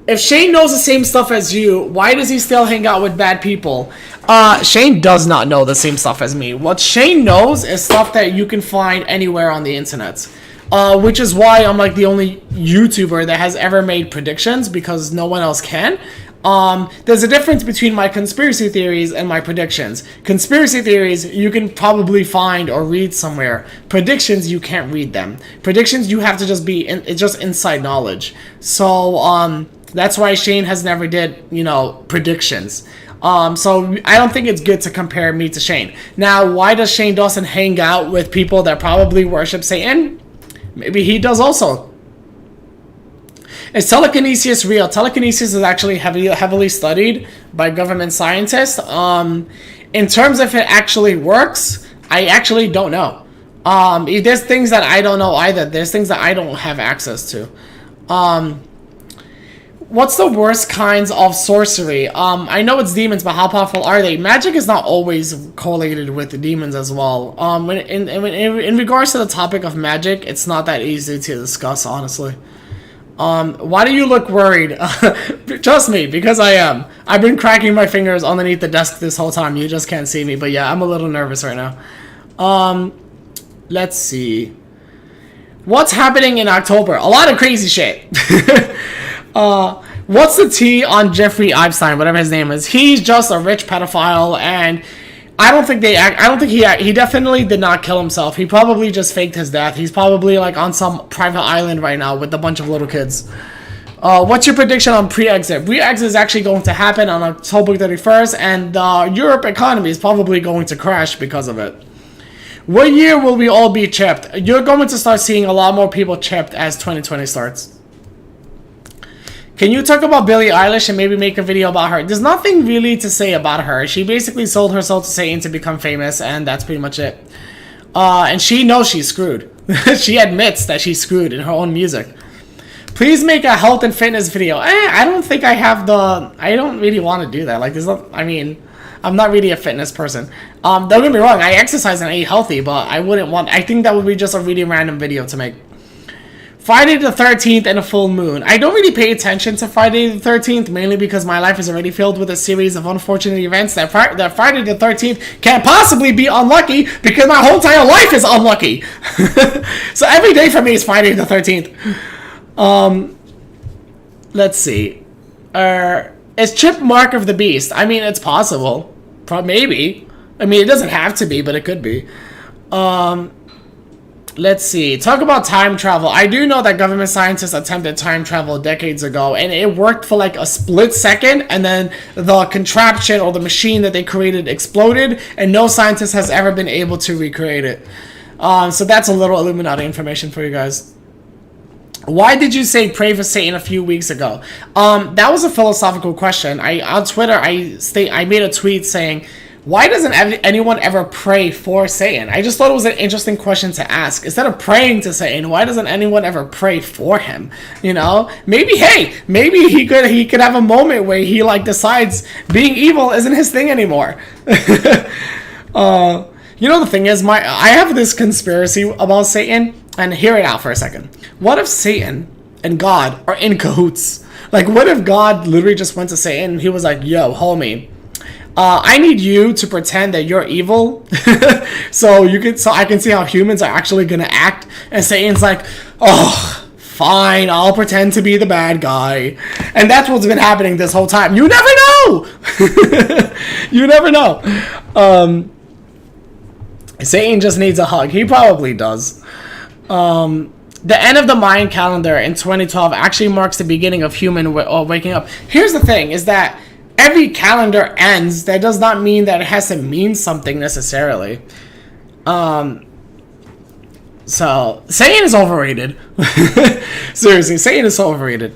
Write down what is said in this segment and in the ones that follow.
If Shane knows the same stuff as you, why does he still hang out with bad people? Shane does not know the same stuff as me. What Shane knows is stuff that you can find anywhere on the internet. Which is why I'm like the only YouTuber that has ever made predictions, because no one else can. There's a difference between my conspiracy theories and my predictions. Conspiracy theories you can probably find or read somewhere. Predictions, you can't read them. Predictions, you have to just be it's just inside knowledge. So that's why Shane has never did, predictions. So I don't think it's good to compare me to Shane. Now, why does Shane Dawson hang out with people that probably worship Satan? Maybe he does also. Is telekinesis real? Telekinesis is actually heavily studied by government scientists. In terms of if it actually works, I actually don't know. There's things that I don't know either. There's things that I don't have access to. What's the worst kinds of sorcery? I know it's demons, but how powerful are they? Magic is not always correlated with the demons as well. In regards to the topic of magic, it's not that easy to discuss, honestly. Why do you look worried? Trust me, because I am. I've been cracking my fingers underneath the desk this whole time. You just can't see me, but yeah, I'm a little nervous right now. Let's see. What's happening in October? A lot of crazy shit. What's the tea on Jeffrey Epstein, whatever his name is? He's just a rich pedophile, and I don't think he definitely did not kill himself. He probably just faked his death. He's probably like on some private island right now with a bunch of little kids. What's your prediction on pre-exit? Pre-exit is actually going to happen on October 31st, and the Europe economy is probably going to crash because of it. What year will we all be chipped? You're going to start seeing a lot more people chipped as 2020 starts. Can you talk about Billie Eilish and maybe make a video about her? There's nothing really to say about her. She basically sold her soul to Satan to become famous, and that's pretty much it. And she knows she's screwed. She admits that she's screwed in her own music. Please make a health and fitness video. I don't think I have I don't really want to do that. Like, I'm not really a fitness person. Don't get me wrong, I exercise and I eat healthy, but I think that would be just a really random video to make. Friday the 13th and a full moon. I don't really pay attention to Friday the 13th, mainly because my life is already filled with a series of unfortunate events that Friday the 13th can't possibly be unlucky because my whole entire life is unlucky. So every day for me is Friday the 13th. Let's see. Is Chip Mark of the Beast? I mean, it's possible. Maybe. I mean, it doesn't have to be, but it could be. Let's see. Talk about time travel. I do know that government scientists attempted time travel decades ago, and it worked for like a split second, and then the contraption or the machine that they created exploded, and no scientist has ever been able to recreate it. So that's a little Illuminati information for you guys. Why did you say pray for Satan a few weeks ago? That was a philosophical question. On Twitter, I made a tweet saying, why doesn't anyone ever pray for Satan? I just thought it was an interesting question to ask. Instead of praying to Satan, why doesn't anyone ever pray for him? Maybe he could have a moment where he like decides being evil isn't his thing anymore. The thing is, I have this conspiracy about Satan, and hear it out for a second. What if Satan and God are in cahoots? Like, what if God literally just went to Satan and he was like, yo, homie, I need you to pretend that you're evil so I can see how humans are actually gonna act. And Satan's like, oh, fine, I'll pretend to be the bad guy. And that's what's been happening this whole time. You never know. You never know. Satan just needs a hug. He probably does. The end of the Mayan calendar in 2012 actually marks the beginning of human waking up. Here's the thing, is that every calendar ends. That does not mean that it has to mean something necessarily. So, Satan is overrated. Seriously, Satan is so overrated.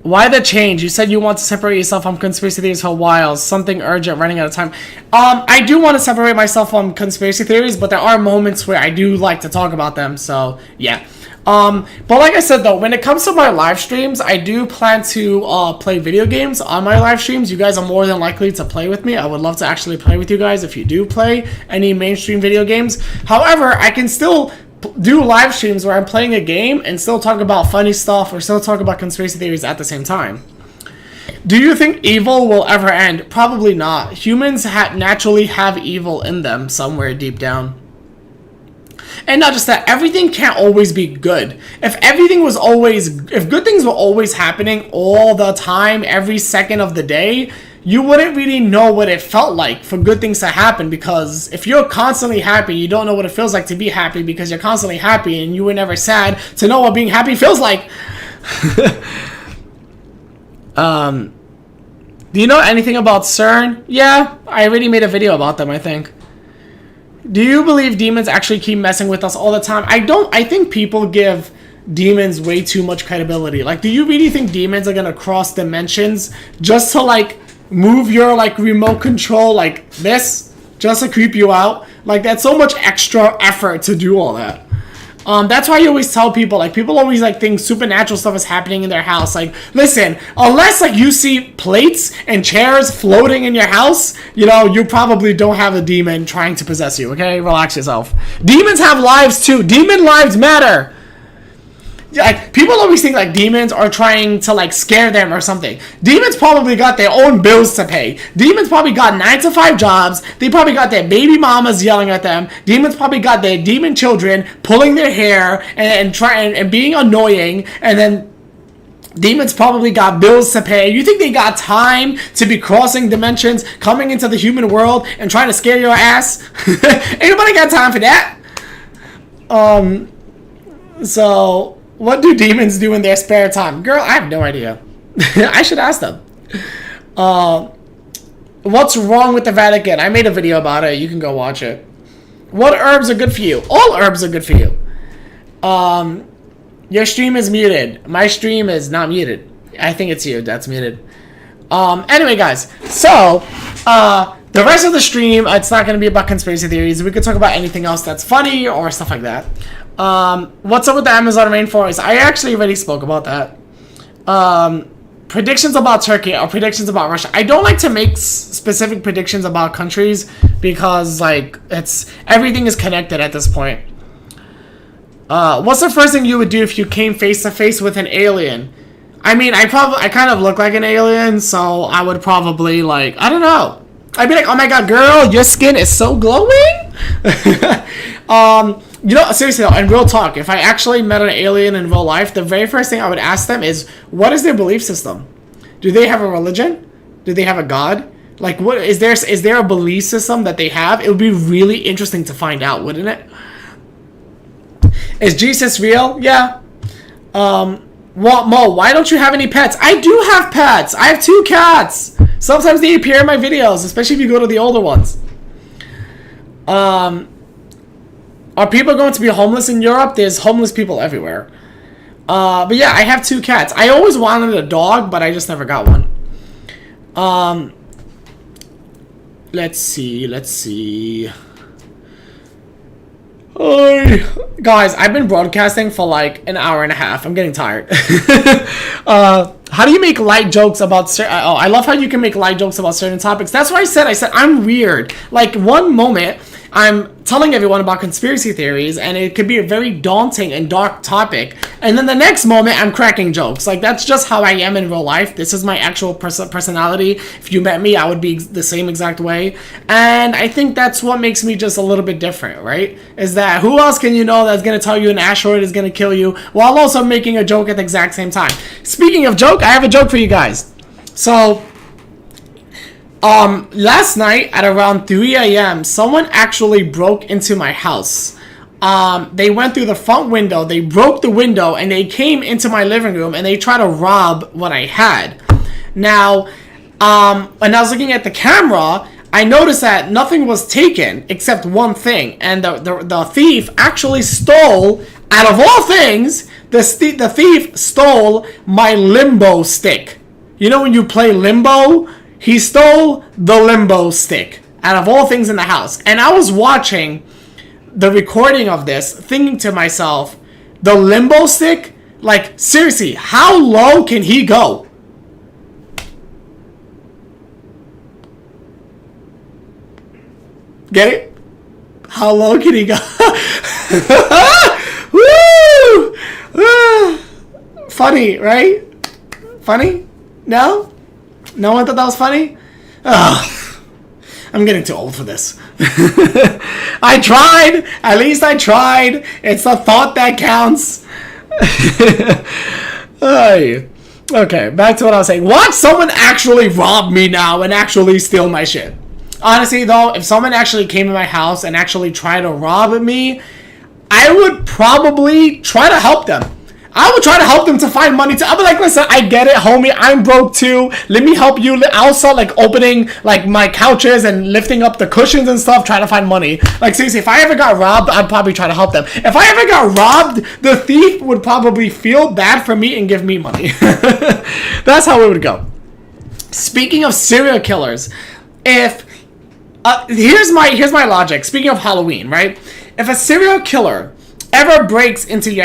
Why the change? You said you want to separate yourself from conspiracy theories for a while. Something urgent, running out of time. I do want to separate myself from conspiracy theories, but there are moments where I do like to talk about them, so yeah. But like I said though, when it comes to my live streams, I do plan to play video games on my live streams. You guys are more than likely to play with me. I would love to actually play with you guys if you do play any mainstream video games. However, I can still do live streams where I'm playing a game and still talk about funny stuff or still talk about conspiracy theories at the same time. Do you think evil will ever end? Probably not. Humans naturally have evil in them somewhere deep down. And not just that, everything can't always be good. If good things were always happening all the time, every second of the day, you wouldn't really know what it felt like for good things to happen, because if you're constantly happy, you don't know what it feels like to be happy because you're constantly happy and you were never sad to know what being happy feels like. Do you know anything about CERN? Yeah, I already made a video about them, I think. Do you believe demons actually keep messing with us all the time? I think people give demons way too much credibility. Like, do you really think demons are gonna cross dimensions just to, like, move your, like, remote control like this? Just to creep you out? Like, that's so much extra effort to do all that. That's why you always tell people, like, people always, like, think supernatural stuff is happening in their house. Like, listen, unless, like, you see plates and chairs floating in your house, you know, you probably don't have a demon trying to possess you, okay? Relax yourself. Demons have lives, too. Demon lives matter. Like, people always think, like, demons are trying to, like, scare them or something. Demons probably got their own bills to pay. Demons probably got 9-to-5 jobs. They probably got their baby mamas yelling at them. Demons probably got their demon children pulling their hair and being annoying. And then demons probably got bills to pay. You think they got time to be crossing dimensions, coming into the human world, and trying to scare your ass? Ain't nobody got time for that. So... what do demons do in their spare time? Girl, I have no idea. I should ask them. What's wrong with the Vatican? I made a video about it. You can go watch it. What herbs are good for you? All herbs are good for you. Your stream is muted. My stream is not muted. I think it's you that's muted. Anyway, guys. So, the rest of the stream, it's not going to be about conspiracy theories. We could talk about anything else that's funny or stuff like that. What's up with the Amazon rainforest? I actually already spoke about that. Predictions about Turkey or predictions about Russia. I don't like to make specific predictions about countries because, like, everything is connected at this point. What's the first thing you would do if you came face to face with an alien? I mean, I kind of look like an alien, so I would probably, like, I don't know. I'd be like, oh my god, girl, your skin is so glowing. You know, seriously though, and real talk, if I actually met an alien in real life, the very first thing I would ask them is, what is their belief system? Do they have a religion? Do they have a god? Like, what is there a belief system that they have? It would be really interesting to find out, wouldn't it? Is Jesus real? Yeah. Mo, why don't you have any pets? I do have pets. I have 2 cats. Sometimes they appear in my videos, especially if you go to the older ones. Are people going to be homeless in Europe? There's homeless people everywhere. But yeah, I have 2 cats. I always wanted a dog, but I just never got one. Let's see. Guys, I've been broadcasting for like an hour and a half. I'm getting tired. How do you make light jokes about I love how you can make light jokes about certain topics. That's what I said I'm weird. Like, one moment I'm telling everyone about conspiracy theories and it could be a very daunting and dark topic, and then the next moment I'm cracking jokes. Like, that's just how I am in real life. This is my actual personality. If you met me, I would be the same exact way, and I think that's what makes me just a little bit different, right? Is that who else can you know that's gonna tell you an asteroid is gonna kill you while also making a joke at the exact same time? Speaking of joke, I have a joke for you guys. So last night at around 3 a.m., someone actually broke into my house. They went through the front window, they broke the window, and they came into my living room, and they tried to rob what I had. Now, when I was looking at the camera, I noticed that nothing was taken except one thing, and the thief actually stole, out of all things, the thief stole my limbo stick. You know when you play limbo? He stole the limbo stick, out of all things in the house. And I was watching the recording of this, thinking to myself, the limbo stick? Like, seriously, how low can he go? Get it? How low can he go? Woo! Funny, right? Funny? No? No one thought that was funny? Ugh. I'm getting too old for this. I tried! At least I tried! It's the thought that counts. Okay, back to what I was saying. Watch someone actually rob me now and actually steal my shit. Honestly, though, if someone actually came to my house and actually tried to rob me, I would probably try to help them. I would try to help them to find money too. I'd be like, listen, I get it, homie. I'm broke too. Let me help you. I'll start like opening like my couches and lifting up the cushions and stuff, trying to find money. Like seriously, if I ever got robbed, I'd probably try to help them. If I ever got robbed, the thief would probably feel bad for me and give me money. That's how it would go. Speaking of serial killers, if here's my logic. Speaking of Halloween, right? If a serial killer ever breaks into your